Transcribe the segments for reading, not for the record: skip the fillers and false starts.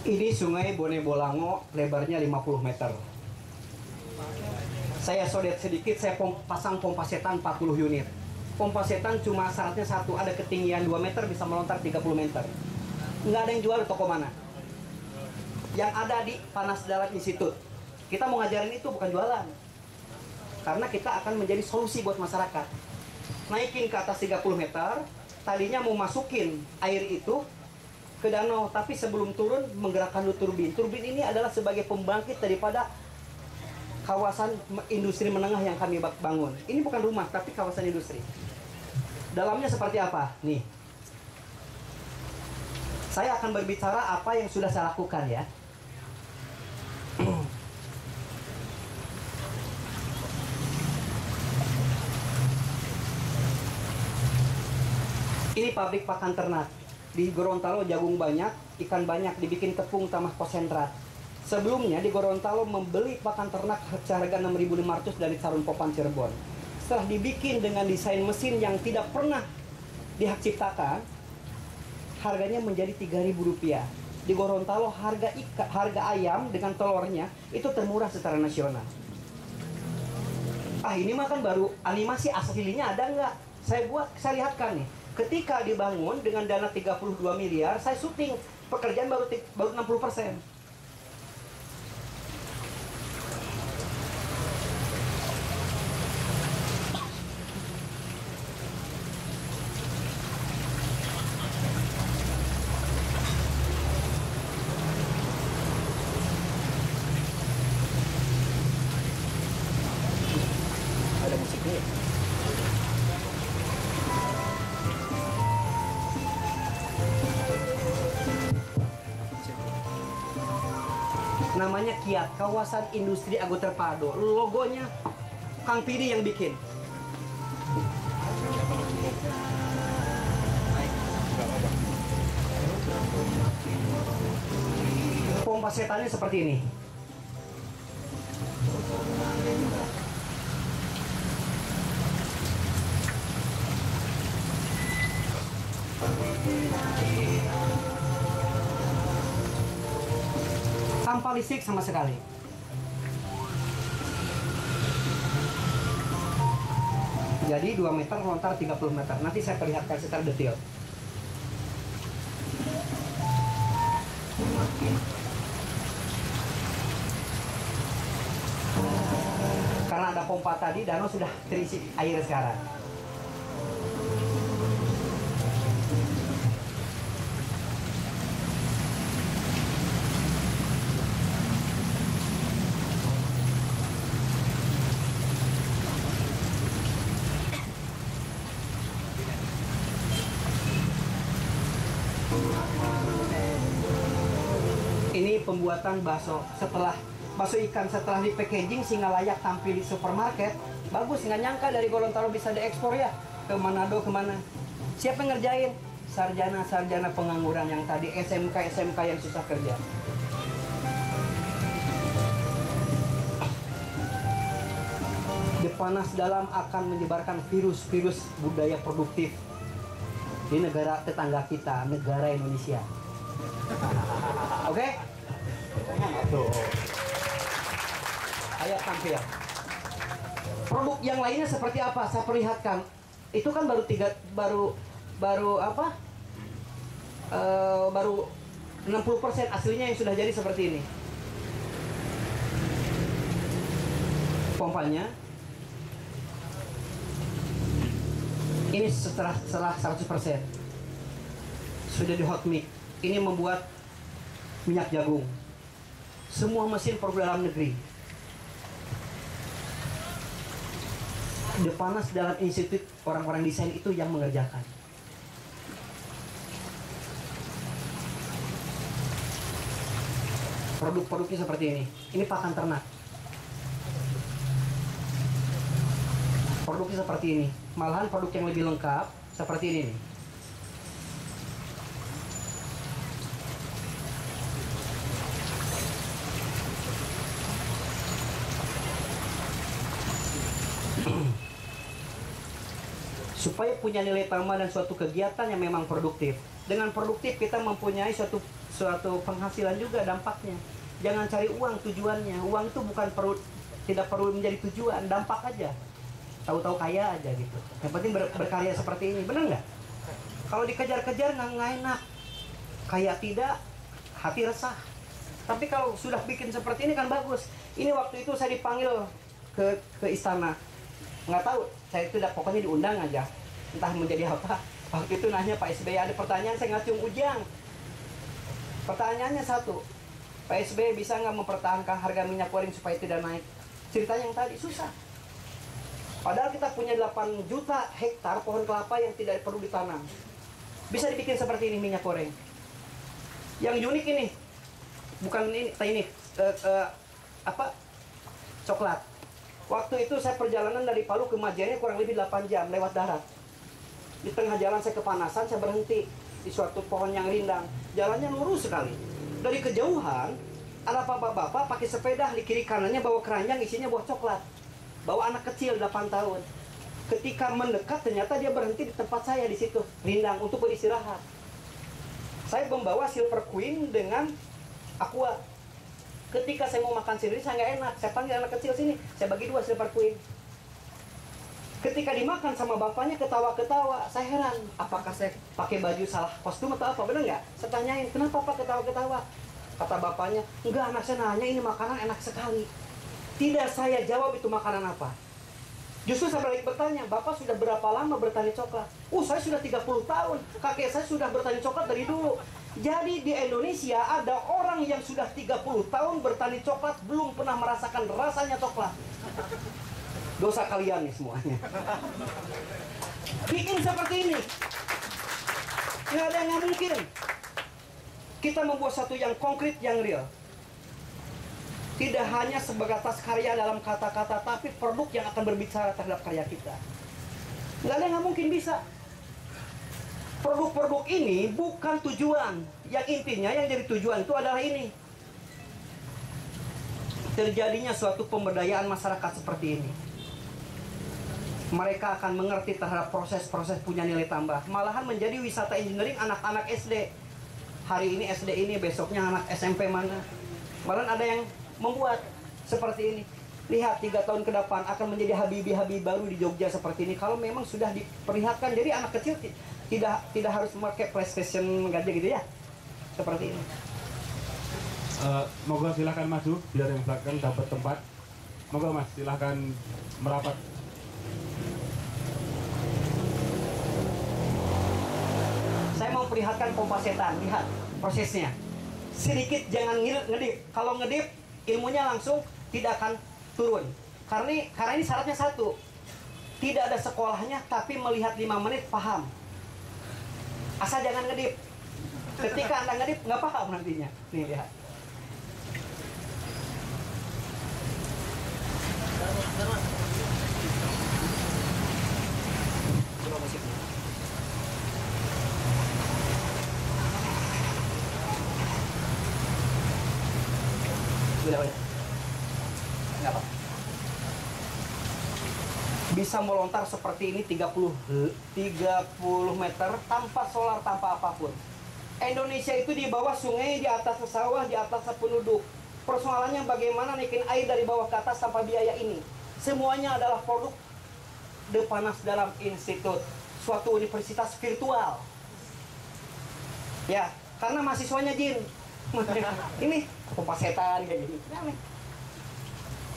Ini sungai Bone Bolango, lebarnya 50 meter. Saya sodet sedikit, saya pasang pompa setan 40 unit. Pompa setan cuma syaratnya satu, ada ketinggian 2 meter, bisa melontar 30 meter. Nggak ada yang jual di toko mana. Yang ada di Panas Dalam Institute. Kita mau ngajarin itu, bukan jualan. Karena kita akan menjadi solusi buat masyarakat. Naikin ke atas 30 meter, tadinya mau masukin air itu ke danau, tapi sebelum turun menggerakkan turbin. Turbin ini adalah sebagai pembangkit daripada kawasan industri menengah yang kami bangun. Ini bukan rumah, tapi kawasan industri. Dalamnya seperti apa? Nih. Saya akan berbicara apa yang sudah saya lakukan ya. Ini pabrik pakan ternak. Di Gorontalo jagung banyak, ikan banyak, dibikin tepung tambah konsentrat. Sebelumnya di Gorontalo membeli pakan ternak seharga 6.500 dari Sarun Popan Cirebon. Setelah dibikin dengan desain mesin yang tidak pernah dihak ciptakan, harganya menjadi Rp3.000. Di Gorontalo harga ayam dengan telurnya itu termurah secara nasional. Ah, ini mah kan baru animasi, aslinya ada nggak? Saya lihatkan nih. Ketika dibangun dengan dana 32 miliar, saya syuting, pekerjaan baru 60%. Ada musiknya. Namanya Kiat, Kawasan Industri Ago Terpadu. Logonya Kang Pidi yang bikin. Pompa setannya seperti ini. Tanpa listrik sama sekali. Jadi 2 meter lontar 30 meter. Nanti saya perlihatkan secara detail. Karena ada pompa tadi, danau sudah terisi air sekarang. Ini pembuatan bakso ikan setelah di packaging sehingga layak tampil di supermarket. Bagus, nggak nyangka dari Gorontalo bisa diekspor ya ke Manado, kemana. Siapa yang ngerjain? Sarjana pengangguran yang tadi, SMK yang susah kerja. Di Panas Dalam akan menyebarkan virus budaya produktif di negara tetangga kita, negara Indonesia. Oke? Tuh. Ayo tampil. Produk yang lainnya seperti apa? Saya perlihatkan. Itu kan baru 60%, aslinya yang sudah jadi seperti ini. Pompanya. Ini setelah 100%. Sudah di hot mix. Ini membuat minyak jagung. Semua mesin produk dalam negeri. Di Panas Dalam Institute, orang-orang desain itu yang mengerjakan. Produk-produknya seperti ini. Ini pakan ternak. Produknya seperti ini. Malahan produk yang lebih lengkap seperti ini nih. Supaya punya nilai tambah dan suatu kegiatan yang memang produktif. Dengan produktif kita mempunyai suatu suatu penghasilan juga dampaknya. Jangan cari uang tujuannya. Uang itu bukan tidak perlu menjadi tujuan, dampak aja. Tahu-tahu kaya aja gitu. Yang penting berkarya seperti ini, benar nggak? Kalau dikejar-kejar nggak enak. Kaya tidak, hati resah. Tapi kalau sudah bikin seperti ini kan bagus. Ini waktu itu saya dipanggil ke istana. Nggak tahu, saya itu pokoknya diundang aja. Entah menjadi apa. Waktu itu nanya Pak SBY, ada pertanyaan, saya ngacung ujang. Pertanyaannya satu, Pak SBY bisa nggak mempertahankan harga minyak goreng supaya tidak naik? Ceritanya yang tadi, susah. Padahal kita punya 8 juta hektar pohon kelapa yang tidak perlu ditanam. Bisa dibikin seperti ini minyak goreng. Yang unik ini, bukan ini, coklat. Waktu itu saya perjalanan dari Palu ke Majene kurang lebih 8 jam lewat darat. Di tengah jalan saya kepanasan, saya berhenti di suatu pohon yang rindang. Jalannya lurus sekali. Dari kejauhan, ada bapak-bapak pakai sepeda, di kiri kanannya bawa keranjang isinya buah coklat. Bawa anak kecil 8 tahun. Ketika mendekat, ternyata dia berhenti di tempat saya di situ, rindang, untuk beristirahat. Saya membawa Silver Queen dengan Aqua. Ketika saya mau makan sendiri, saya nggak enak. Saya panggil anak kecil sini, saya bagi 2 Silver Queen. Ketika dimakan sama bapaknya, ketawa-ketawa. Saya heran, apakah saya pakai baju salah kostum atau apa, benar nggak? Saya tanyain, kenapa Pak ketawa-ketawa? Kata bapaknya, enggak, anak saya nanya ini makanan enak sekali. Tidak saya jawab itu makanan apa. Justru saya balik bertanya, Bapak sudah berapa lama bertani coklat? Saya sudah 30 tahun. Kakek saya sudah bertani coklat dari dulu. Jadi di Indonesia ada orang yang sudah 30 tahun bertani coklat belum pernah merasakan rasanya coklat. Dosa kalian nih semuanya. Bikin seperti ini. Nggak ada yang nggak mungkin. Kita membuat satu yang konkret, yang real. Tidak hanya sebatas karya dalam kata-kata, tapi produk yang akan berbicara terhadap karya kita. Nggak ada yang nggak mungkin bisa. Produk-produk ini bukan tujuan. Yang intinya yang jadi tujuan itu adalah ini. Terjadinya suatu pemberdayaan masyarakat seperti ini. Mereka akan mengerti terhadap proses-proses punya nilai tambah. Malahan menjadi wisata engineering anak-anak SD. Hari ini SD ini, besoknya anak SMP mana. Malahan ada yang membuat seperti ini. Lihat 3 tahun ke depan akan menjadi Habibie baru di Jogja seperti ini. Kalau memang sudah diperlihatkan, jadi anak kecil tidak harus memakai PlayStation gajah gitu ya. Seperti ini. Moga silahkan maju biar yang belakang dapat tempat. Moga Mas silahkan merapat. Saya mau perlihatkan pompa setan. Lihat prosesnya. Sedikit jangan ngedip. Kalau ngedip, ilmunya langsung tidak akan turun. Karena ini syaratnya satu. Tidak ada sekolahnya, tapi melihat 5 menit paham. Asal jangan ngedip. Ketika Anda ngedip, nggak paham nantinya. Nih, lihat. Coba musiknya. Udah. Nggak apa. Bisa melontar seperti ini 30 meter tanpa solar, tanpa apapun. Indonesia itu di bawah sungai, di atas sawah, di atas penduduk. Persoalannya bagaimana naikin air dari bawah ke atas tanpa biaya ini. Semuanya adalah produk Depanas dalam institut, suatu universitas virtual. Ya, karena mahasiswanya jin. Ini pompa setan kayak gini.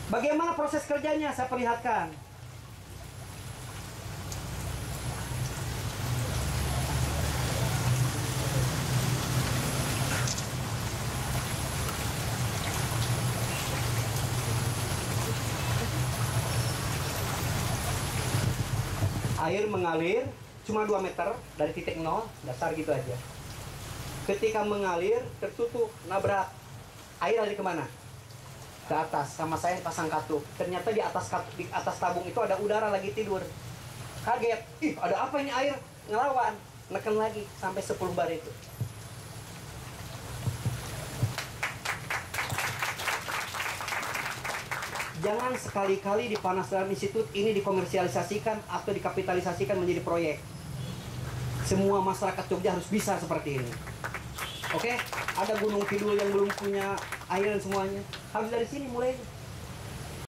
Bagaimana proses kerjanya saya perlihatkan. Air mengalir cuma 2 meter dari titik 0, dasar gitu aja. Ketika mengalir, tertutup, nabrak. Air lari kemana? Ke atas. Sama saya pasang katup. Ternyata di atas tabung itu ada udara lagi tidur. Kaget. Ih, ada apa ini air? Ngelawan. Neken lagi sampai 10 bar itu. Jangan sekali-kali di Panas Dalam Institut ini dikomersialisasikan atau dikapitalisasikan menjadi proyek. Semua masyarakat Jogja harus bisa seperti ini. Oke, ada Gunung Kidul yang belum punya air dan semuanya. Harus dari sini mulai.